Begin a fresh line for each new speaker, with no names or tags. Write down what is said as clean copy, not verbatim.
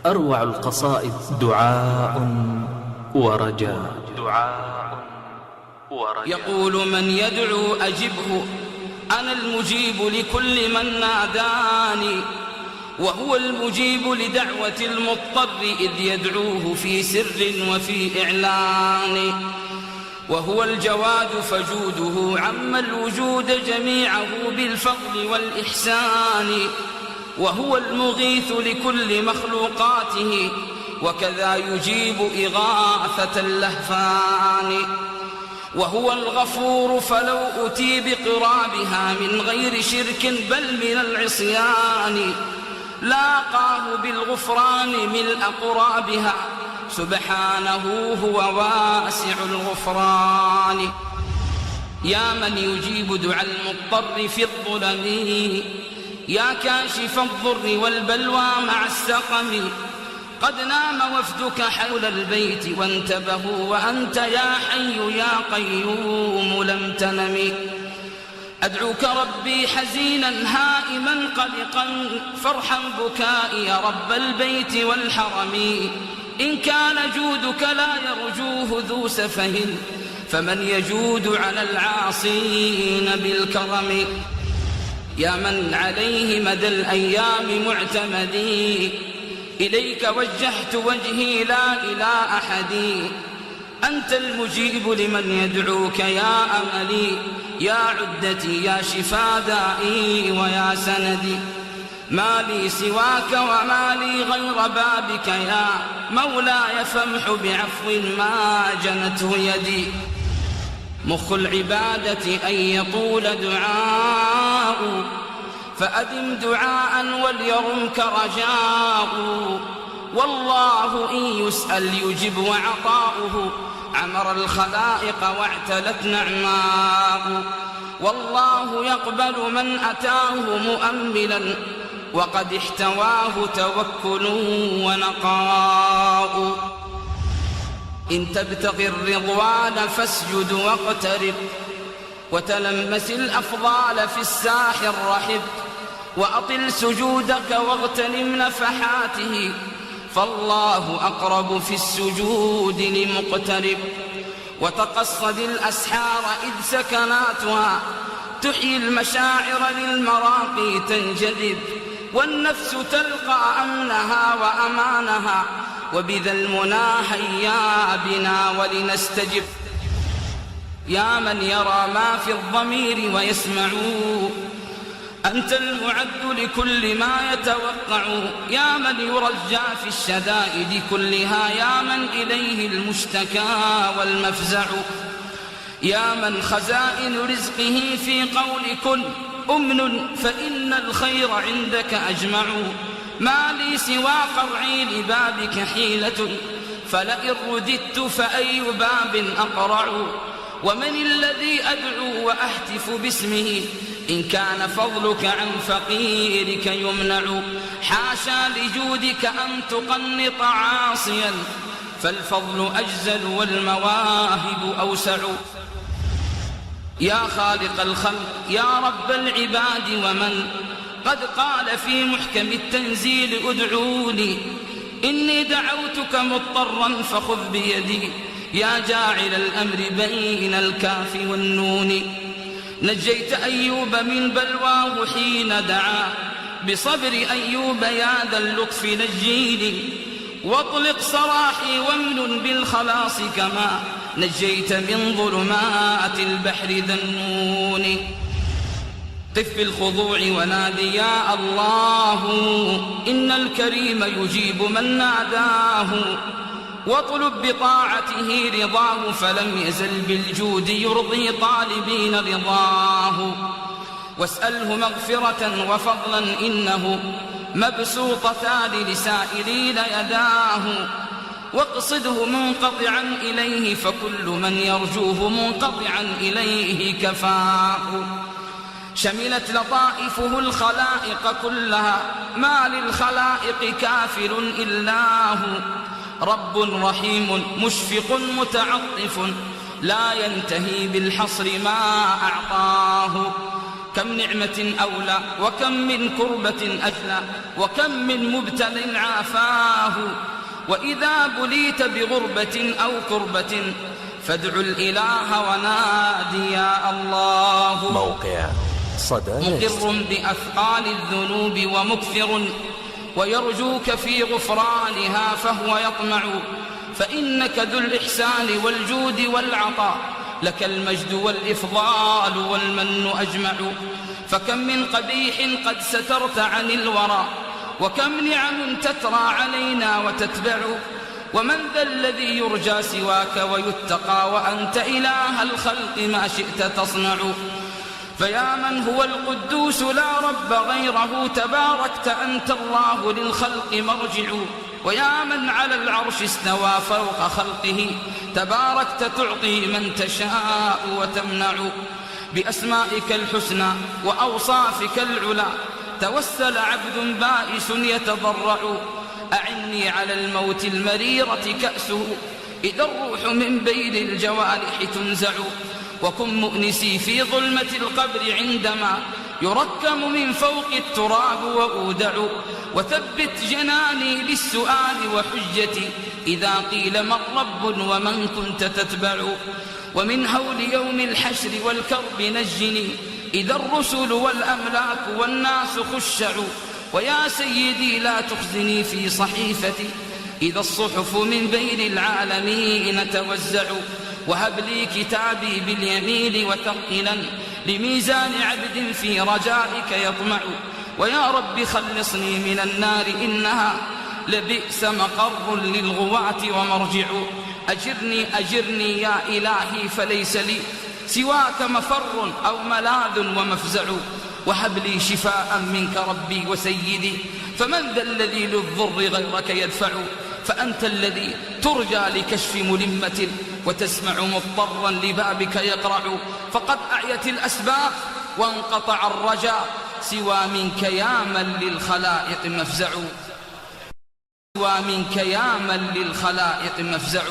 أروع القصائد دعاء ورجاء.
يقول من يدعو أجبه، أنا المجيب لكل من ناداني، وهو المجيب لدعوة المضطر إذ يدعوه في سر وفي إعلان، وهو الجواد فجوده عم الوجود جميعه بالفضل والإحسان، وهو المغيث لكل مخلوقاته وكذا يجيب إغاثة اللهفان، وهو الغفور فلو أتي بقرابها من غير شرك بل من العصيان لاقاه بالغفران ملء قرابها، سبحانه هو واسع الغفران. يا من يجيب دعاء المضطر في الظلم، يا كاشف الضر والبلوى مع السقم، قد نام وفدك حول البيت وانتبهوا وأنت يا حي يا قيوم لم تنم. أدعوك ربي حزينا هائما قلقا، فارحم بكائي يا رب البيت والحرم، إن كان جودك لا يرجوه ذو سفه، فمن يجود على العاصين بالكرم. يا من عليه مدى الأيام معتمدي، إليك وجهت وجهي لا إلى أحد، أنت المجيب لمن يدعوك يا أملي، يا عدتي يا شفا دائي ويا سندي. ما لي سواك وما لي غير بابك يا مولاي، فامح بعفو ما جنته يدي. مخ العبادة أن يطول دعاء، فأدم دعاء وليرمك رجاء، والله إن يسأل يجب وعطاؤه عمر الخلائق واعتلت نعماء، والله يقبل من أتاه مؤملا وقد احتواه توكل ونقاء. إن تبتغي الرضوان فاسجد واقترب، وتلمس الأفضال في الساح الرحب، وأطل سجودك واغتنم نفحاته، فالله أقرب في السجود لمقترب. وتقصد الأسحار إذ سكناتها تحيي المشاعر للمراقي تنجذب، والنفس تلقى أمنها وأمانها، وبذا المنى هيا بنا ولنستجب. يا من يرى ما في الضمير ويسمع، أنت المعد لكل ما يتوقع، يا من يرجى في الشدائد كلها، يا من إليه المشتكى والمفزع، يا من خزائن رزقه في قول كن أمن، فإن الخير عندك أجمع. ما لي سوى قرعي لبابك حيلة، فلئن رددت فأي باب أقرع، ومن الذي أدعو وأهتف باسمه، إن كان فضلك عن فقيرك يمنع. حاشا لجودك أن تقنط عاصيا، فالفضل أجزل والمواهب أوسع. يا خالق الخلق يا رب العباد، ومن قد قال في محكم التنزيل ادعوني، إني دعوتك مضطرا فخذ بيدي، يا جاعل الأمر بين الكاف والنون. نجيت أيوب من بلواه حين دعا، بصبر أيوب يا ذا اللطف نجيني، واطلق سراحي وامن بالخلاص كما نجيت من ظلمات البحر ذا النون. قف بالخضوع ونادي يا الله، إن الكريم يجيب من ناداه، واطلب بطاعته رضاه، فلم يزل بالجود يرضي طالبين رضاه. واسأله مغفرة وفضلا إنه مبسوطتان لسائلين يداه، واقصده منقطعا إليه، فكل من يرجوه منقطعا إليه كفاه. شملت لطائفه الخلائق كلها، ما للخلائق كافر إلا هو، رب رحيم مشفق متعطف، لا ينتهي بالحصر ما أعطاه. كم نعمة أولى وكم من كربة أجلى وكم من مبتل عافاه. وإذا بليت بغربة أو كربة فادع الإله ونادي يا الله.
موقع صدى
مقر بأثقال الذنوب ومكثر ويرجوك في غفرانها فهو يطمع. فإنك ذو الإحسان والجود والعطاء لك المجد والإفضال والمن أجمع. فكم من قبيح قد سترت عن الورى وكم نعم تترى علينا وتتبع. ومن ذا الذي يرجى سواك ويتقى وأنت إله الخلق ما شئت تصنع. فيا من هو القدوس لا رب غيره تباركت أنت الله للخلق مرجع. ويا من على العرش استوى فوق خلقه تباركت تعطي من تشاء وتمنع. بأسمائك الحسنى وأوصافك العلا توسل عبد بائس يتضرع. أعني على الموت المريرة كأسه إذا الروح من بين الجوارح تنزع. وكن مؤنسي في ظلمة القبر عندما يركم من فوق التراب وأودع. وثبت جناني للسؤال وحجتي إذا قيل من رب ومن كنت تتبع. ومن هول يوم الحشر والكرب نجني إذا الرسل والأملاك والناس خشعوا. ويا سيدي لا تخزني في صحيفتي إذا الصحف من بين العالمين توزع. وهب لي كتابي باليمين وثقلا لميزان عبد في رجائك يطمع. ويا رب خلصني من النار إنها لبئس مقر للغواة ومرجع. أجرني يا إلهي فليس لي سواك مفر أو ملاذ ومفزع. وهب لي شفاء منك ربي وسيدي فمن ذا الذي للضر غيرك يدفع. فأنت الذي ترجى لكشف ملمة وتسمع مضطرا لبابك يقرع. فقد أعيت الأسباب وانقطع الرجاء سوى منك يا من للخلائق مفزع. سوى منك يا من للخلائق مفزع.